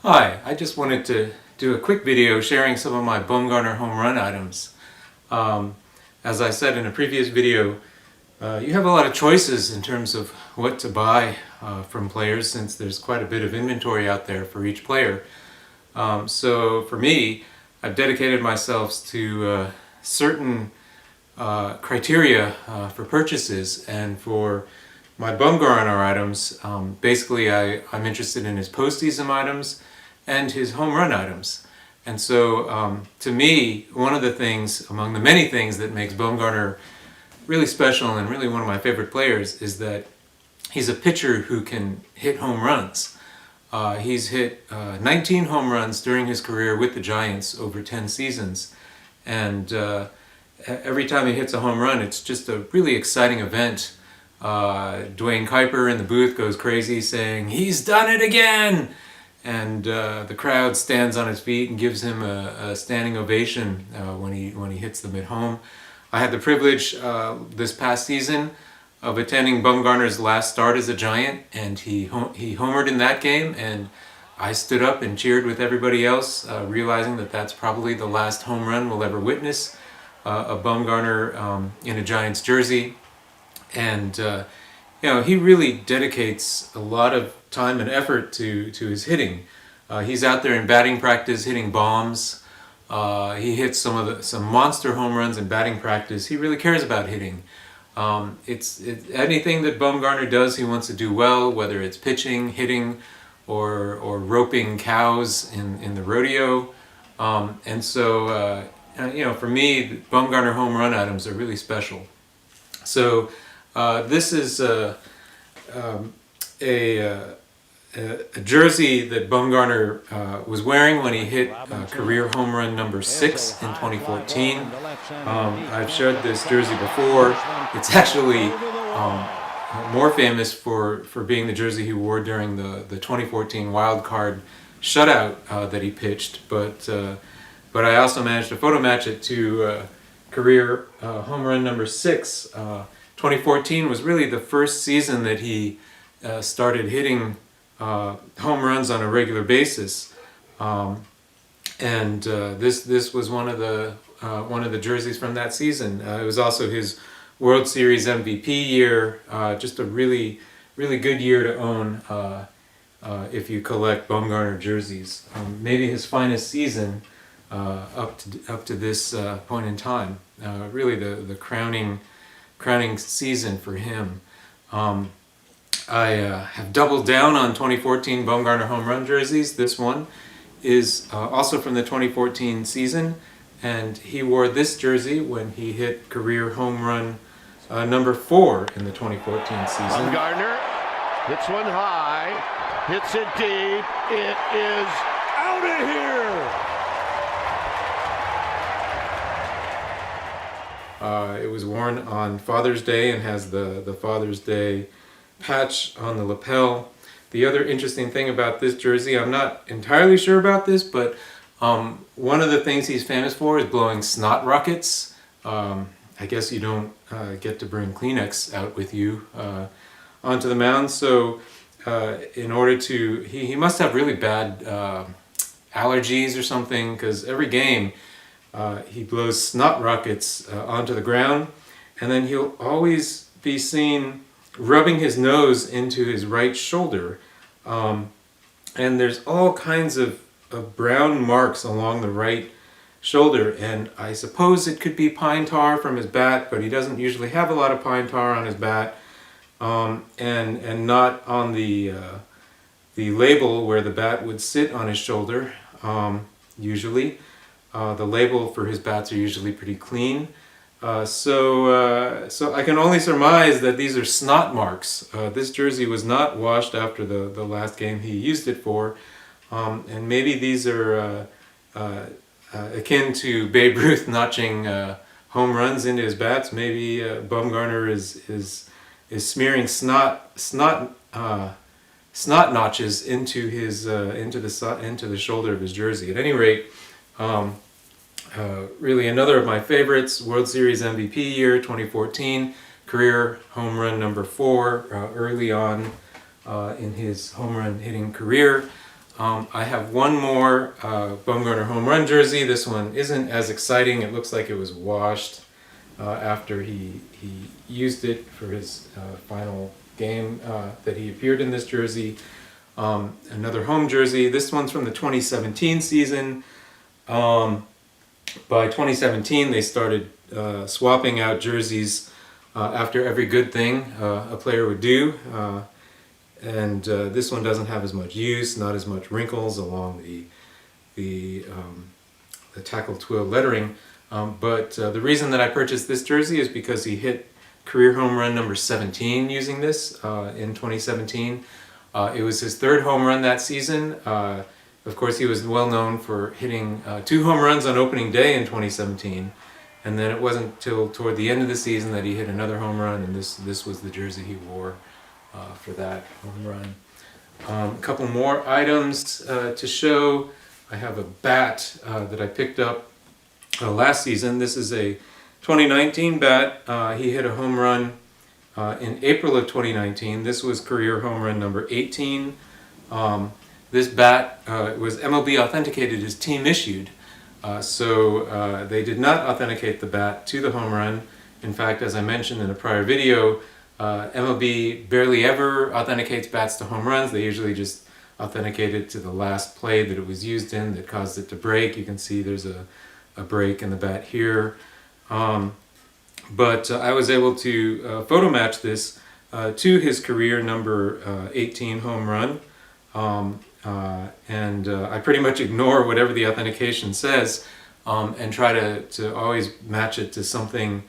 Hi, I just wanted to do a quick video sharing some of my bumgarner home run items. Um, as I said in a previous video, you have a lot of choices in terms of what to buy from players, since there's quite a bit of inventory out there for each player. So for me, I've dedicated myself to certain criteria for purchases, and for my bumgarner items, basically I'm interested in his postseason items and his home run items. And so to me, one of the things, among the many things that makes Bumgarner really special and really one of my favorite players, is that he's a pitcher who can hit home runs. He's hit 19 home runs during his career with the Giants over 10 seasons. And every time he hits a home run, it's just a really exciting event. Dwayne Kuiper in the booth goes crazy saying, "He's done it again!" And the crowd stands on its feet and gives him a standing ovation when he hits them at home. I had the privilege this past season of attending Bumgarner's last start as a Giant, and he homered in that game, and I stood up and cheered with everybody else, realizing that that's probably the last home run we'll ever witness, a Bumgarner in a Giants jersey. And he really dedicates a lot of time and effort to his hitting. He's out there in batting practice hitting bombs. He hits some monster home runs in batting practice. He really cares about hitting. It's anything that Bumgarner does, he wants to do well, whether it's pitching, hitting, or roping cows in the rodeo. And so for me, Bumgarner home run items are really special. So this is a jersey that Bumgarner was wearing when he hit career home run number 6 in 2014. I've shared this jersey before. It's actually more famous for being the jersey he wore during the 2014 wild card shutout that he pitched, but I also managed to photo match it to career home run number 6. 2014 was really the first season that he started hitting home runs on a regular basis, and this was one of the jerseys from that season. It was also his World Series MVP year. Just a really good year to own if you collect Bumgarner jerseys. Maybe his finest season up to this point in time. Really the crowning season for him. I have doubled down on 2014 Bumgarner home run jerseys. This one is also from the 2014 season, and he wore this jersey when he hit career home run number 4 in the 2014 season. Bumgarner hits one high, hits it deep, it is out of here! It was worn on Father's Day and has the Father's Day patch on the lapel. The other interesting thing about this jersey, I'm not entirely sure about this, but one of the things he's famous for is blowing snot rockets. I guess you don't get to bring Kleenex out with you onto the mound, so in order to, he must have really bad allergies or something, because every game he blows snot rockets onto the ground, and then he'll always be seen rubbing his nose into his right shoulder. And there's all kinds of brown marks along the right shoulder, and I suppose it could be pine tar from his bat, but he doesn't usually have a lot of pine tar on his bat, and not on the label where the bat would sit on his shoulder. Usually the label for his bats are usually pretty clean. So I can only surmise that these are snot marks. This jersey was not washed after the last game he used it for, and maybe these are akin to Babe Ruth notching home runs into his bats. Maybe Bumgarner is smearing snot notches into the shoulder of his jersey. At any rate, really another of my favorites, World Series MVP year 2014, career home run number 4 early on in his home run hitting career. I have one more Bumgarner home run jersey. This one isn't as exciting. It looks like it was washed after he used it for his final game that he appeared in this jersey. Another home jersey. This one's from the 2017 season. By 2017, they started swapping out jerseys after every good thing a player would do. And this one doesn't have as much use, not as much wrinkles along the tackle twill lettering. But the reason that I purchased this jersey is because he hit career home run number 17 using this in 2017. It was his third home run that season. Of course, he was well known for hitting 2 home runs on opening day in 2017. And then it wasn't till toward the end of the season that he hit another home run, and this was the jersey he wore for that home run. A couple more items to show. I have a bat that I picked up last season. This is a 2019 bat. He hit a home run in April of 2019. This was career home run number 18. This bat was MLB authenticated as team issued. So they did not authenticate the bat to the home run. In fact, as I mentioned in a prior video, MLB barely ever authenticates bats to home runs. They usually just authenticate it to the last play that it was used in that caused it to break. You can see there's a break in the bat here. But I was able to photo match this to his career number 18 home run. I pretty much ignore whatever the authentication says and try to always match it to something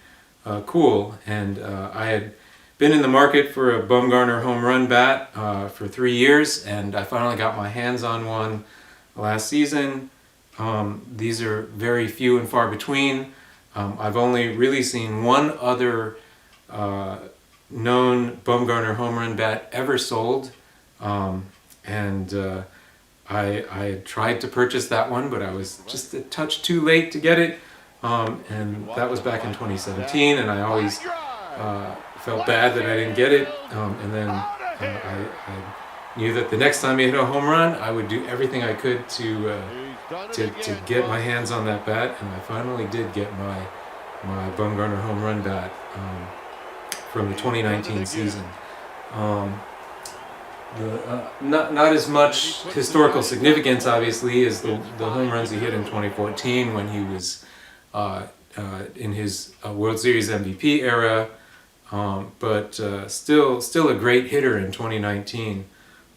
cool. And I had been in the market for a Bumgarner home run bat for 3 years, and I finally got my hands on one last season. These are very few and far between. I've only really seen one other known Bumgarner home run bat ever sold. I tried to purchase that one, but I was just a touch too late to get it. And that was back in 2017, and I always felt bad that I didn't get it. And then I knew that the next time he hit a home run, I would do everything I could to get my hands on that bat, and I finally did get my Bumgarner home run bat from the 2019 season. Not as much historical significance, obviously, as the home runs he hit in 2014 when he was in his World Series MVP era, but still a great hitter in 2019,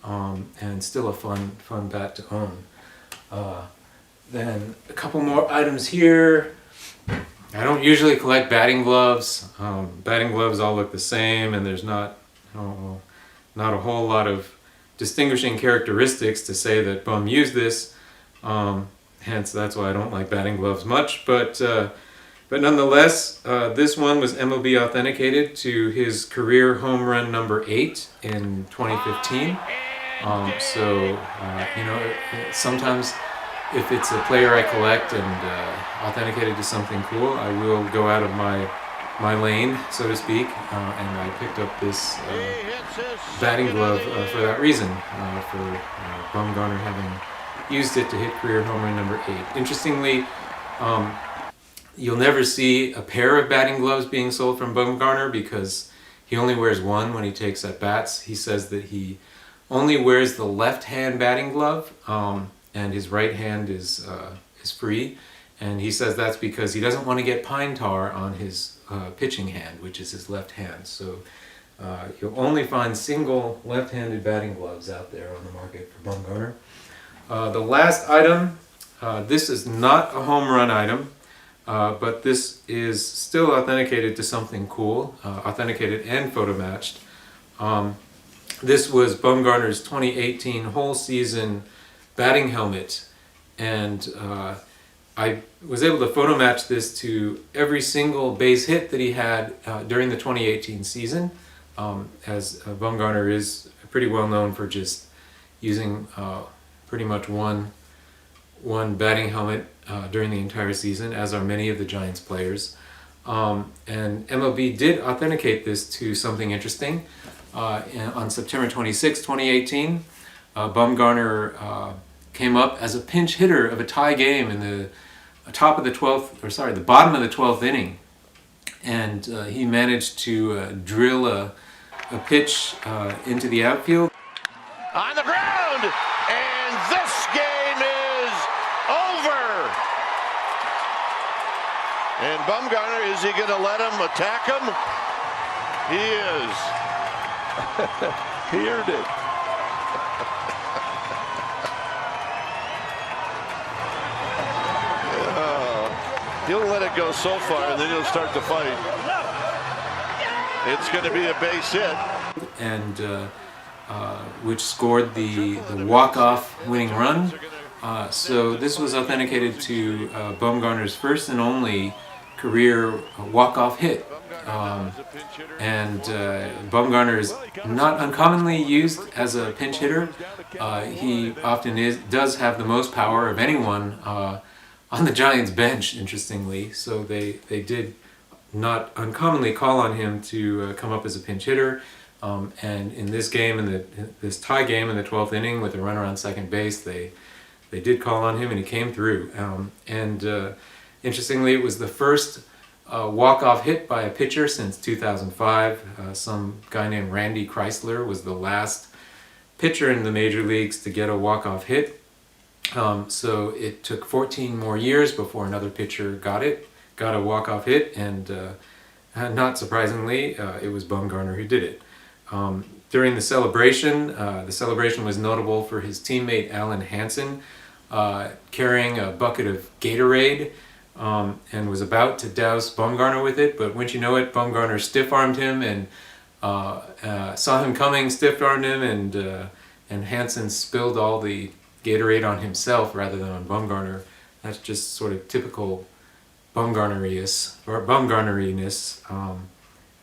and still a fun bat to own. Then a couple more items here. I don't usually collect batting gloves. Batting gloves all look the same, and there's not a whole lot of distinguishing characteristics to say that Bum used this. Hence, that's why I don't like batting gloves much. But nonetheless, this one was MLB authenticated to his career home run number 8 in 2015. Sometimes if it's a player I collect and authenticated to something cool, I will go out of my lane, so to speak, and I picked up this batting glove for that reason, for Bumgarner having used it to hit career home run number 8. Interestingly, you'll never see a pair of batting gloves being sold from Bumgarner because he only wears one when he takes at bats. He says that he only wears the left hand batting glove, and his right hand is free. And he says that's because he doesn't want to get pine tar on his pitching hand, which is his left hand. So you'll only find single left-handed batting gloves out there on the market for Bumgarner. The last item, this is not a home run item, but this is still authenticated to something cool, authenticated and photo matched. This was Bumgarner's 2018 whole season batting helmet, and I was able to photo match this to every single base hit that he had during the 2018 season, as Bumgarner is pretty well known for just using pretty much one batting helmet during the entire season, as are many of the Giants players. And MLB did authenticate this to something interesting. On September 26, 2018, Bumgarner came up as a pinch hitter of a tie game in the the bottom of the 12th inning, and he managed to drill a pitch into the outfield. On the ground, and this game is over. And Bumgarner, is he going to let him attack him? He is. He earned it. He'll let it go so far, and then he'll start to fight. It's going to be a base hit. And which scored the walk-off winning run. So this was authenticated to Bumgarner's first and only career walk-off hit. And Bumgarner is not uncommonly used as a pinch hitter. He often does have the most power of anyone on the Giants bench, interestingly. So they did not uncommonly call on him to come up as a pinch hitter. And in this game, in this tie game in the 12th inning with a runner on second base, they did call on him and he came through. Interestingly, it was the first walk-off hit by a pitcher since 2005. Some guy named Randy Chrysler was the last pitcher in the major leagues to get a walk-off hit. So it took 14 more years before another pitcher got a walk-off hit, and not surprisingly, it was Bumgarner who did it. During the celebration was notable for his teammate Alan Hansen carrying a bucket of Gatorade and was about to douse Bumgarner with it, but wouldn't you know it, Bumgarner stiff-armed him and saw him coming, stiff-armed him, and Hansen spilled all the Gatorade on himself rather than on Bumgarner. That's just sort of typical Bumgarneriness.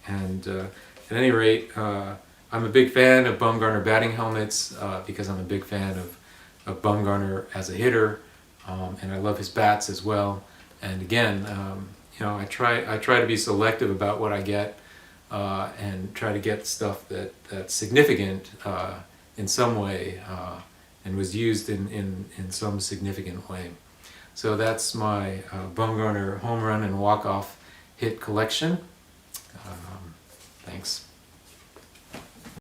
At any rate, I'm a big fan of Bumgarner batting helmets because I'm a big fan of Bumgarner as a hitter, and I love his bats as well. And again, I try to be selective about what I get and try to get stuff that's significant in some way and was used in some significant way. So that's my Bumgarner home run and walk-off hit collection. Thanks.